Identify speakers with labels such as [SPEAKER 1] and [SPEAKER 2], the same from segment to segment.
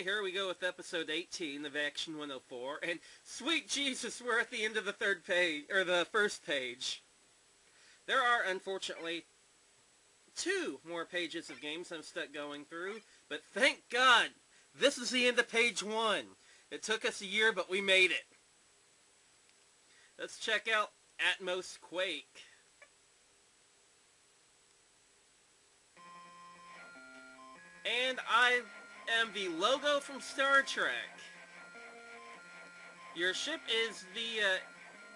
[SPEAKER 1] here we go with episode 18 of Action 104, and sweet Jesus, we're at the end of the third page, or the first page. There are, unfortunately, 2 more pages of games I'm stuck going through, but thank God, this is the end of page 1. It took us a year, but we made it. Let's check out Atmos Quake. And I am the logo from Star Trek. Your ship is the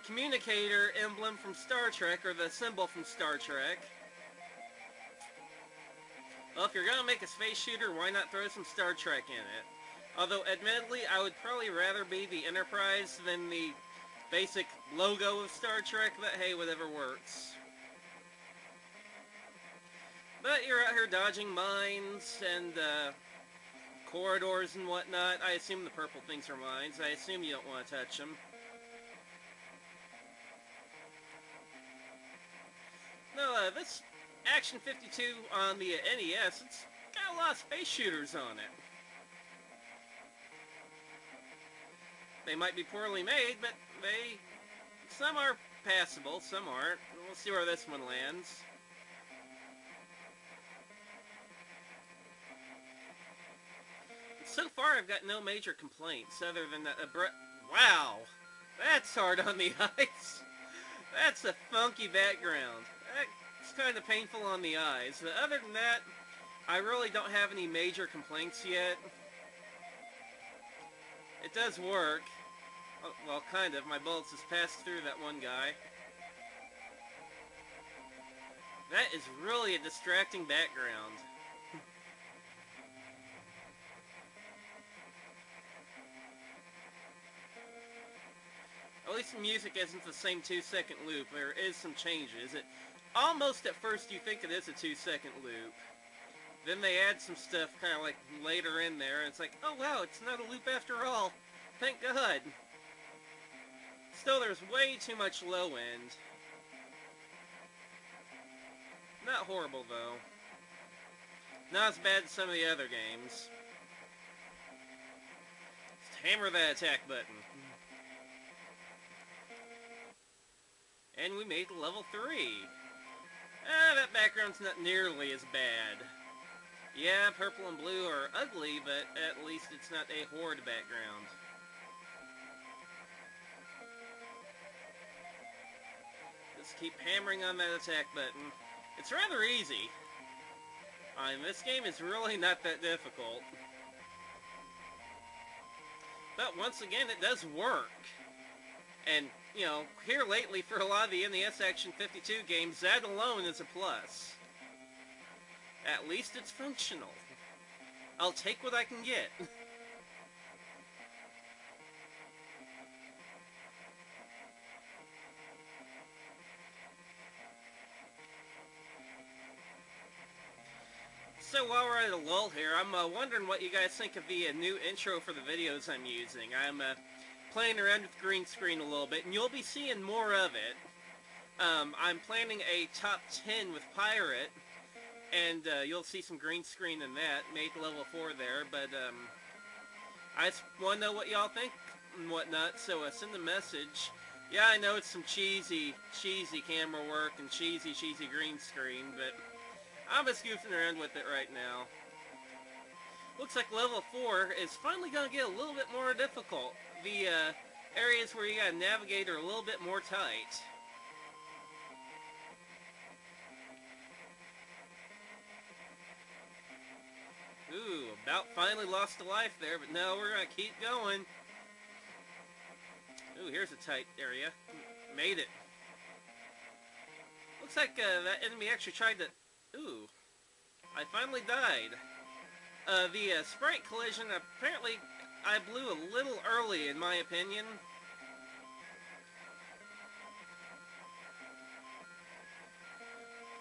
[SPEAKER 1] communicator emblem from Star Trek, or the symbol from Star Trek. Well, if you're gonna make a space shooter, why not throw some Star Trek in it? Although, admittedly, I would probably rather be the Enterprise than the basic logo of Star Trek, but hey, whatever works. But you're out here dodging mines and corridors and whatnot. I assume the purple things are mines. I assume you don't want to touch them. No, this Action 52 on the NES, it's got a lot of space shooters on it. They might be poorly made, but some are passable, some aren't. We'll see where this one lands. So far, I've got no major complaints, other than that wow! That's hard on the eyes. That's a funky background. It's kind of painful on the eyes. But other than that, I really don't have any major complaints yet. It does work. Well, kind of. My bullets just passed through that one guy. That is really a distracting background. At least the music isn't the same 2-second loop. There is some changes. It almost at first you think it is a 2-second loop. Then they add some stuff kind of like later in there, and it's like, oh wow, it's not a loop after all. Thank God. Still, there's way too much low end. Not horrible though. Not as bad as some of the other games. Just hammer that attack button. And we made level 3. That background's not nearly as bad. Yeah, purple and blue are ugly, but at least it's not a horde background. Just keep hammering on that attack button. It's rather easy. This game is really not that difficult. But once again, it does work. And, you know, here lately for a lot of the NES Action 52 games, that alone is a plus. At least it's functional. I'll take what I can get. So while we're at a lull here, I'm wondering what you guys think of the new intro for the videos I'm using. I'm playing around with green screen a little bit, and you'll be seeing more of it. I'm planning a top 10 with Pirate, and you'll see some green screen in that. Made level 4 there, but I just want to know what y'all think and whatnot, so send a message. Yeah, I know it's some cheesy camera work and cheesy green screen, but I'm just goofing around with it right now. Looks like level 4 is finally going to get a little bit more difficult. The areas where you gotta navigate are a little bit more tight. Ooh, about finally lost a life there, but no, we're gonna keep going. Ooh, here's a tight area. Made it. Looks like that enemy actually tried to... Ooh, I finally died. The sprite collision, apparently I blew a little early, in my opinion.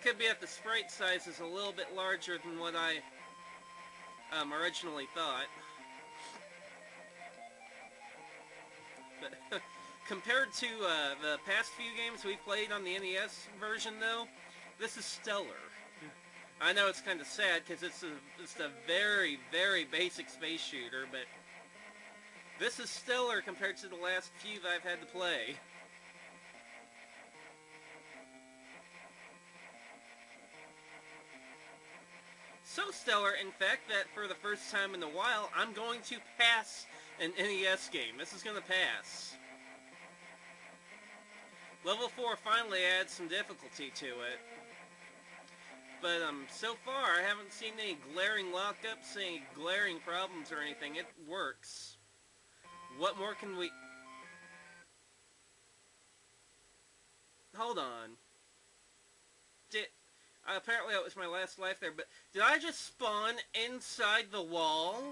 [SPEAKER 1] Could be that the sprite size is a little bit larger than what I originally thought. But compared to the past few games we played on the NES version, though, this is stellar. I know it's kind of sad because it's a very, very basic space shooter, but this is stellar compared to the last few that I've had to play. So stellar, in fact, that for the first time in a while, I'm going to pass an NES game. This is going to pass. Level 4 finally adds some difficulty to it. But so far, I haven't seen any glaring lockups, any glaring problems or anything. It works. What more can we... Hold on. Apparently that was my last life there, but did I just spawn inside the wall?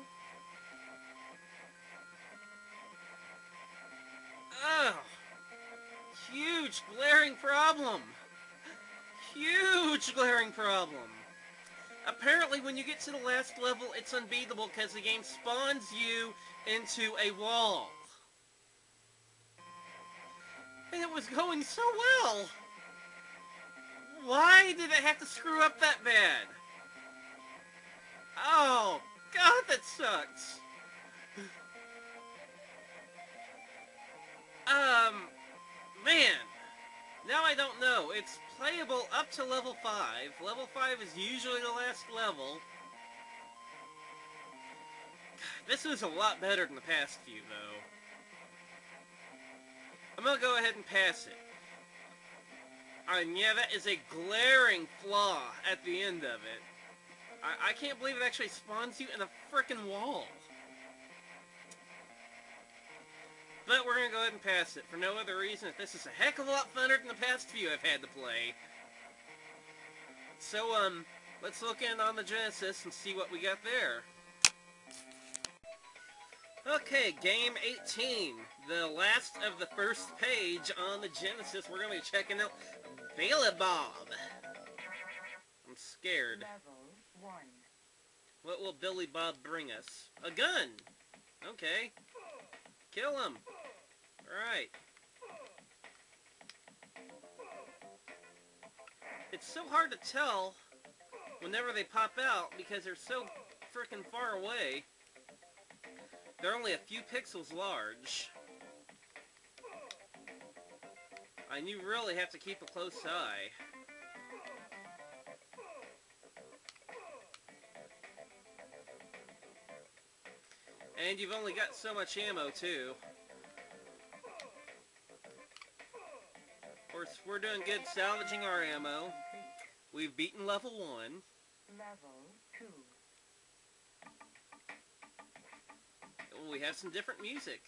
[SPEAKER 1] Ugh! Huge glaring problem! Huge glaring problem! Apparently when you get to the last level, it's unbeatable because the game spawns you into a wall. And it was going so well! Why did it have to screw up that bad? Oh, God, that sucks. Man. Now I don't know. It's playable up to level 5. Level 5 is usually the last level. God, this is a lot better than the past few, though. I'm gonna go ahead and pass it. And yeah, that is a glaring flaw at the end of it. I can't believe it actually spawns you in a frickin' wall. But we're gonna go ahead and pass it for no other reason that this is a heck of a lot funner than the past few I've had to play. So, let's look in on the Genesis and see what we got there. Okay, game 18. The last of the first page on the Genesis. We're gonna be checking out Billy Bob. I'm scared.
[SPEAKER 2] Level 1.
[SPEAKER 1] What will Billy Bob bring us? A gun! Okay. Kill him! Alright. It's so hard to tell whenever they pop out because they're so frickin' far away. They're only a few pixels large. And you really have to keep a close eye. And you've only got so much ammo, too. Of course, we're doing good salvaging our ammo. We've beaten level 1.
[SPEAKER 2] Level 2.
[SPEAKER 1] We have some different music.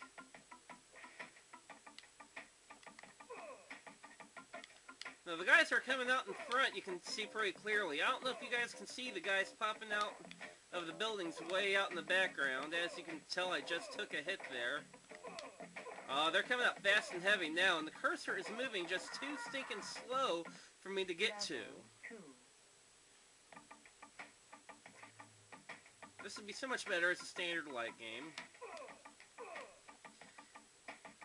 [SPEAKER 1] Now, the guys are coming out in front, you can see pretty clearly. I don't know if you guys can see the guys popping out of the buildings way out in the background. As you can tell, I just took a hit there. They're coming out fast and heavy now, and the cursor is moving just too stinking slow for me to get to. This would be so much better as a standard light game.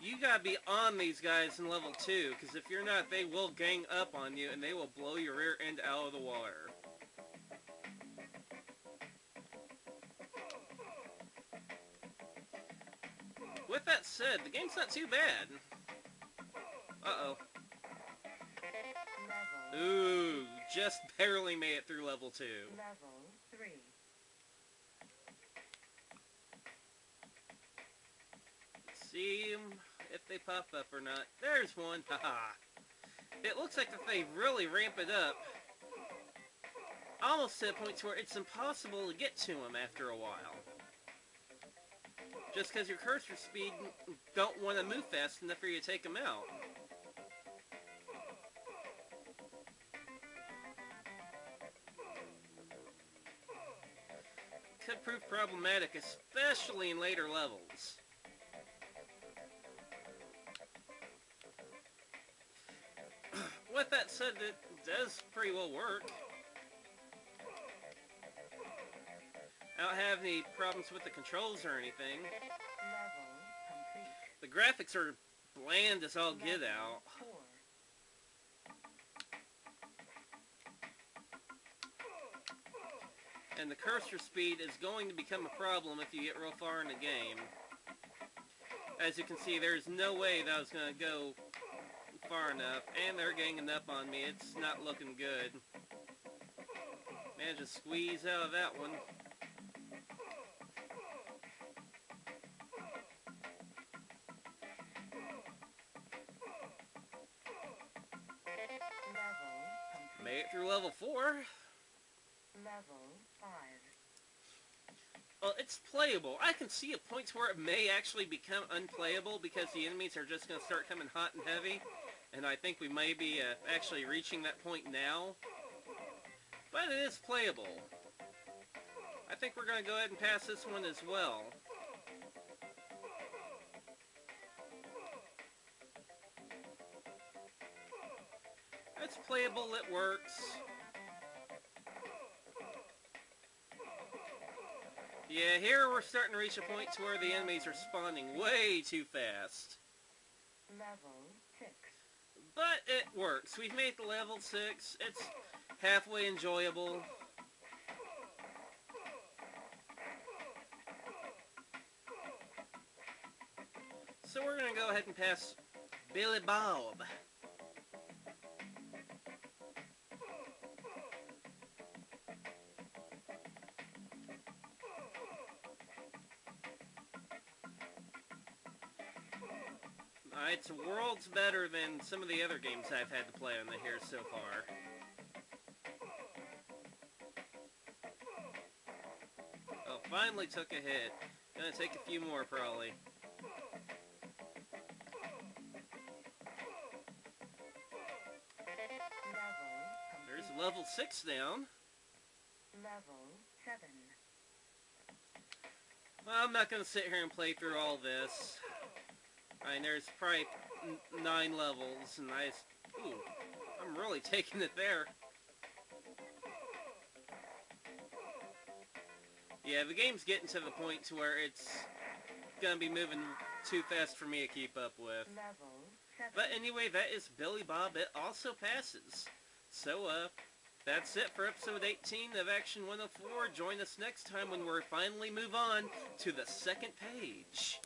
[SPEAKER 1] You gotta be on these guys in level 2, because if you're not, they will gang up on you, and they will blow your rear end out of the water. With that said, the game's not too bad. Uh-oh. Ooh, just barely made it through level 2.
[SPEAKER 2] Level 3.
[SPEAKER 1] See if they pop up or not. There's one. Haha. It looks like that they really ramp it up. Almost to the point where it's impossible to get to them after a while. Just because your cursor speed don't want to move fast enough for you to take them out. Could prove problematic, especially in later levels. With that said, it does pretty well work. I don't have any problems with the controls or anything. The graphics are bland as all get out. And the cursor speed is going to become a problem if you get real far in the game. As you can see, there's no way that I was going to go far enough. And they're ganging up on me. It's not looking good. Managed to squeeze out of that one. Made it through level 4.
[SPEAKER 2] Level 5.
[SPEAKER 1] Well, it's playable. I can see at points where it may actually become unplayable because the enemies are just going to start coming hot and heavy. And I think we may be actually reaching that point now. But it is playable. I think we're going to go ahead and pass this one as well. It's playable, it works. Yeah, here we're starting to reach a point to where the enemies are spawning way too fast.
[SPEAKER 2] Level 6.
[SPEAKER 1] But it works. We've made the level 6. It's halfway enjoyable. So we're going to go ahead and pass Billy Bob. It's worlds better than some of the other games I've had to play on the here so far. Oh, finally took a hit. Gonna take a few more probably. There's level 6 down.
[SPEAKER 2] Level 7.
[SPEAKER 1] Well, I'm not gonna sit here and play through all this. I mean, there's probably 9 levels, and ooh, I'm really taking it there. Yeah, the game's getting to the point to where it's gonna be moving too fast for me to keep up with.
[SPEAKER 2] Level 7.
[SPEAKER 1] But anyway, that is Billy Bob. It also passes. So, that's it for episode 18 of Action 104. Join us next time when we finally move on to the second page.